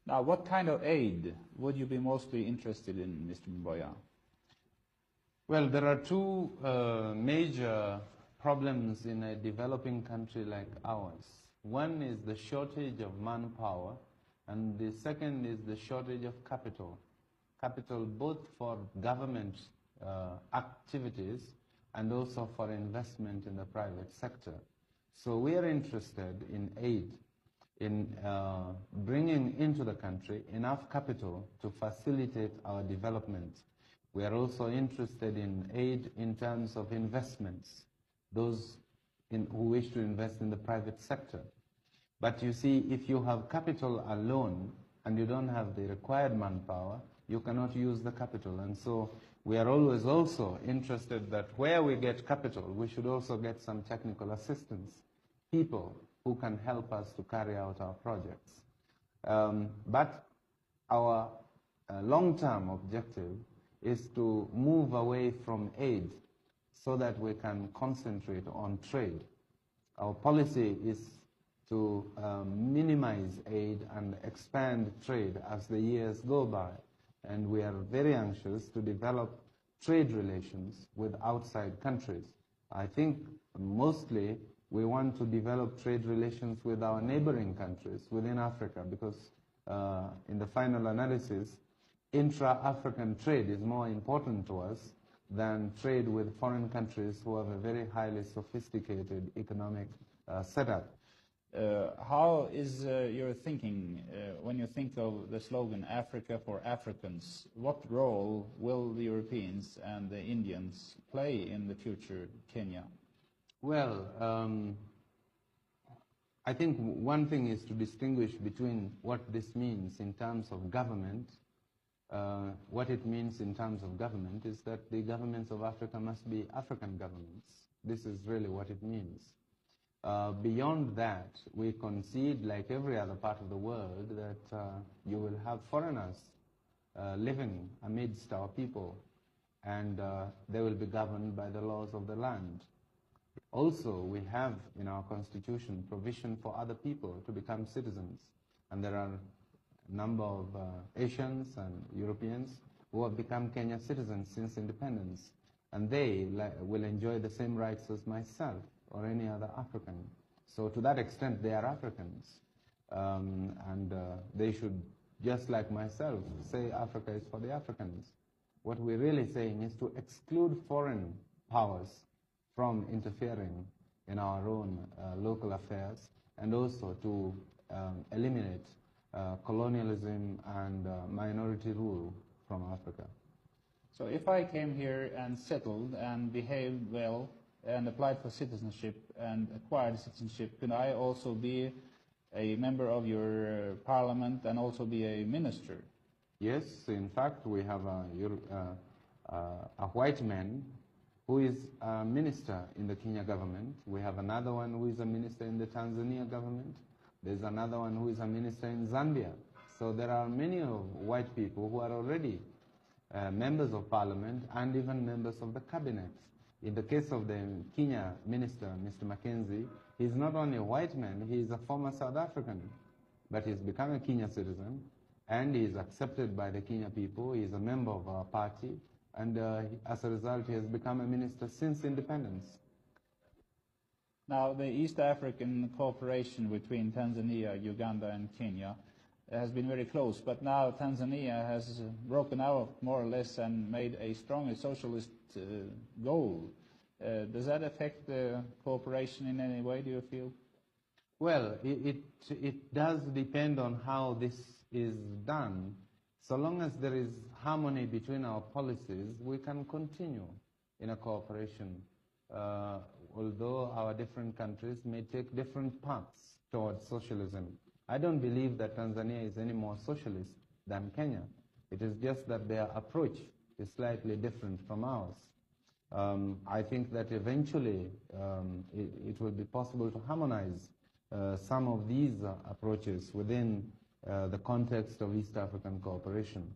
Now, what kind of aid would you be mostly interested in, Mr. Mboya? Well, there are two major problems in a developing country like ours. One is the shortage of manpower, and the second is the shortage of capital. Capital both for government activities and also for investment in the private sector. So we are interested in aid, in bringing into the country enough capital to facilitate our development. We are also interested in aid in terms of investments, those who wish to invest in the private sector. But you see, if you have capital alone and you don't have the required manpower, you cannot use the capital. And so we are always also interested that where we get capital, we should also get some technical assistance, people who can help us to carry out our projects. But our long-term objective is to move away from aid so that we can concentrate on trade. Our policy is to minimize aid and expand trade as the years go by. And we are very anxious to develop trade relations with outside countries. I think mostly we want to develop trade relations with our neighboring countries within Africa because in the final analysis, intra-African trade is more important to us than trade with foreign countries who have a very highly sophisticated economic setup. How is your thinking when you think of the slogan Africa for Africans? What role will the Europeans and the Indians play in the future Kenya? Well, I think one thing is to distinguish between what this means in terms of government. What it means in terms of government is that the governments of Africa must be African governments. This is really what it means. Beyond that, we concede, like every other part of the world, that you will have foreigners living amidst our people, and they will be governed by the laws of the land. Also, we have in our constitution provision for other people to become citizens, and there are a number of Asians and Europeans who have become Kenyan citizens since independence, and they will enjoy the same rights as myself or any other African. So to that extent, they are Africans. And they should, just like myself, say Africa is for the Africans. What we're really saying is to exclude foreign powers from interfering in our own local affairs, and also to eliminate colonialism and minority rule from Africa. So if I came here and settled and behaved well and applied for citizenship and acquired citizenship, can I also be a member of your parliament and also be a minister? Yes, in fact, we have a white man who is a minister in the Kenya government. We have another one who is a minister in the Tanzania government. There's another one who is a minister in Zambia. So there are many white people who are already members of parliament and even members of the cabinet. In the case of the Kenya minister, Mr. Mackenzie, he's not only a white man, he is a former South African, but he's become a Kenya citizen, and he is accepted by the Kenya people. He is a member of our party, and as a result, he has become a minister since independence. Now, the East African cooperation between Tanzania, Uganda, and Kenya has been very close, but now Tanzania has broken out more or less and made a strongly socialist goal. Does that affect the cooperation in any way, do you feel? Well, it does depend on how this is done. So long as there is harmony between our policies, we can continue in a cooperation, although our different countries may take different paths towards socialism. I don't believe that Tanzania is any more socialist than Kenya. It is just that their approach is slightly different from ours. I think that eventually it will be possible to harmonize some of these approaches within the context of East African cooperation.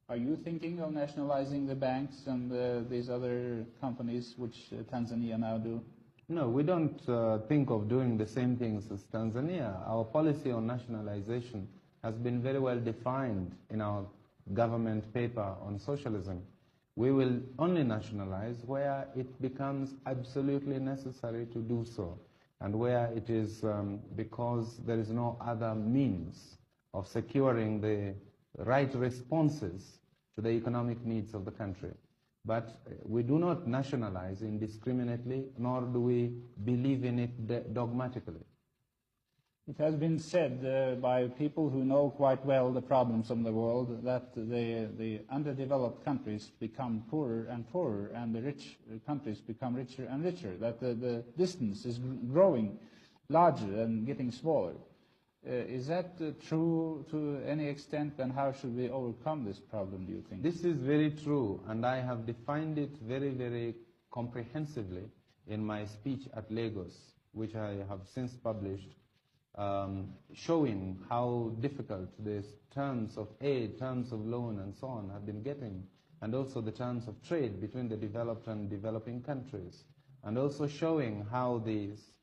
Are you thinking of nationalizing the banks and these other companies which Tanzania now do? No, we don't think of doing the same things as Tanzania. Our policy on nationalization has been very well defined in our government paper on socialism. We will only nationalize where it becomes absolutely necessary to do so, and where it is because there is no other means of securing the right responses to the economic needs of the country. But we do not nationalize indiscriminately, nor do we believe in it dogmatically. It has been said by people who know quite well the problems of the world that the underdeveloped countries become poorer and poorer, and the rich countries become richer and richer, that the distance is growing larger and getting smaller. Is that true to any extent, and how should we overcome this problem, do you think? This is very true, and I have defined it very, very comprehensively in my speech at Lagos, which I have since published, showing how difficult these terms of aid, terms of loan, and so on have been getting, and also the terms of trade between the developed and developing countries, and also showing how these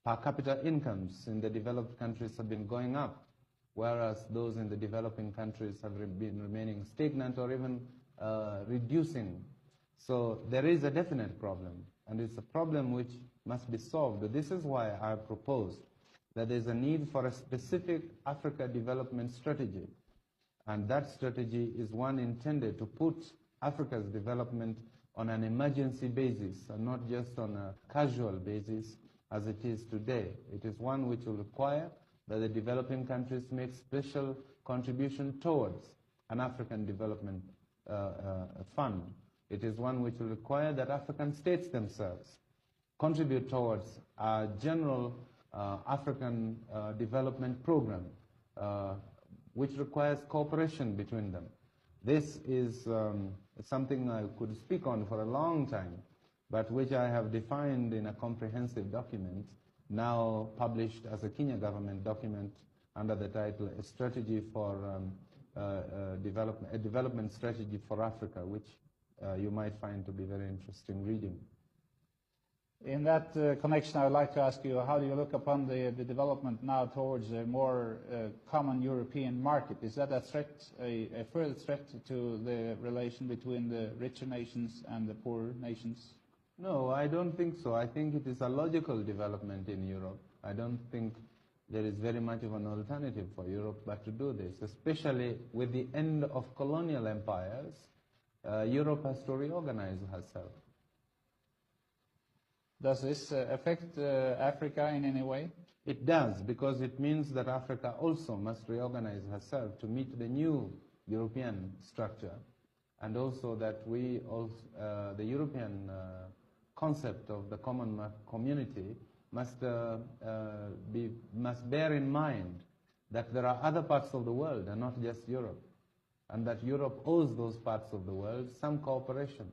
per capita incomes in the developed countries have been going up, whereas those in the developing countries have been remaining stagnant or even reducing. So there is a definite problem, and it's a problem which must be solved. This is why I proposed that there's a need for a specific Africa development strategy, and that strategy is one intended to put Africa's development on an emergency basis and not just on a casual basis as it is today. It is one which will require that the developing countries make special contribution towards an African development fund. It is one which will require that African states themselves contribute towards a general African development program, which requires cooperation between them. This is something I could speak on for a long time, but which I have defined in a comprehensive document, now published as a Kenya government document under the title A Strategy for a Development Strategy for Africa, which you might find to be very interesting reading. In that connection, I would like to ask you, how do you look upon the development now towards a more common European market? Is that a threat, a further threat to the relation between the richer nations and the poorer nations? No, I don't think so. I think it is a logical development in Europe. I don't think there is very much of an alternative for Europe but to do this, especially with the end of colonial empires. Europe has to reorganize herself. Does this affect Africa in any way? It does, because it means that Africa also must reorganize herself to meet the new European structure, and also that we also, the European concept of the common community must bear in mind that there are other parts of the world and not just Europe, and that Europe owes those parts of the world some cooperation.